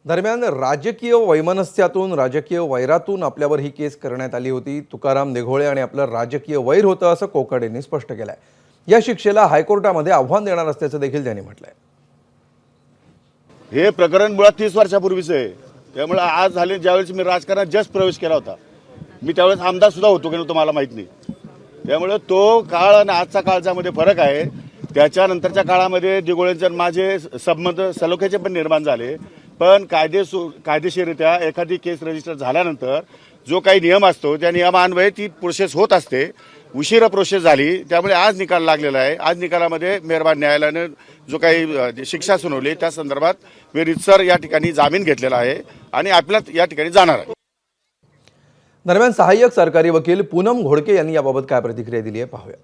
दरम्यान राजकीय वैमनस्यातून राजकीय वैरातून आपल्यावर ही केस करण्यात आली होती। तुकाराम दिघोळे आणि आपलं राजकीय वैर होतं असं कोकाटे यांनी स्पष्ट केलंय। या शिक्षेला हायकोर्टामध्ये आव्हान देणार असल्याचं देखील त्यांनी म्हटलंय। हे प्रकरण मुळात 30 वर्षापूर्वीचं आहे। त्यामुळे आज झाले ज्यावेळेस मी राजकारणात जस्ट प्रवेश केला होता, मी त्यावेळेस आमदार सुद्धा होतो की नव्हतो मला माहित नाही। त्यामुळे तो काळ आणि आजचा काळामध्ये फरक आहे। त्याच्यानंतरच्या काळामध्ये दिघोळेंचे माझे संबंध सलोख्याचे पण निर्माण झाले, पण कायदेशीररित्या एखादी केस रजिस्टर झाल्यानंतर जो काही नियम असतो त्या नियमान्वये ती प्रोसेस होत असते। उशिरा प्रोसेस झाली, त्यामुळे आज निकाल लागलेला आहे। आज निकालामध्ये मेहरबान न्यायालयाने जो काही शिक्षा सुनावली त्या संदर्भात मी रितसर या ठिकाणी जामीन घेतलेला आहे आणि आपल्याला या ठिकाणी जाणार आहे। दरम्यान सहाय्यक सरकारी वकील पूनम घोडके यांनी याबाबत काय प्रतिक्रिया दिली आहे पाहूया।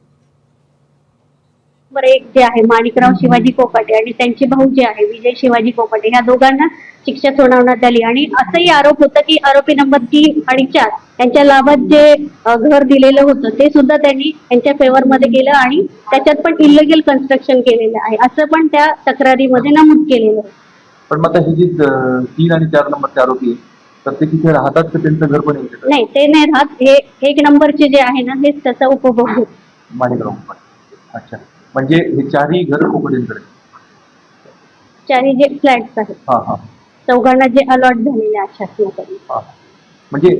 एक जे आहे माणिकराव शिवाजी कोकाटे आणि त्यांचे भाऊ जे आहे विजय शिवाजी कोकाटे, या दोघांना शिक्षा सुनावण्यात आली आणि असंही आरोप होता की आरोपी नंबर 3 आणि 4 यांच्या लाभात जे घर दिलेलं होतं ते सुद्धा त्यांनी यांच्या फेवर मध्ये केलं आणि त्याच्यात पण इलिगल कन्स्ट्रक्शन केलेलं आहे असं पण त्या तक्रारीमध्ये नमूद केलेलं आहे। पण मग ही जी 3 आणि 4 नंबरचे आरोपी तर ते तिथे राहतात तर त्यांचं घर पण नाही, ते नाही राहत। हे 1 नंबरचे जे आहे ना हेच त्याचा उपभोग होतो माणिकराव। अच्छा, म्हणजे हे 4ही घर कोकडेंकडे, 4ही जे फ्लॅट्स आहेत चौघांना जे अलॉट झालेले आहेत शासनाकडून। म्हणजे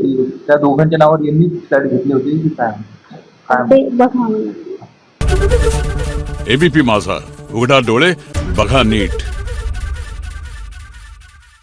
त्या दोघांच्या नावावर यांनी फ्लॅट घेतली होती की काय ते बघा। एबीपी माझा, उघडा डोळे बघा नीट।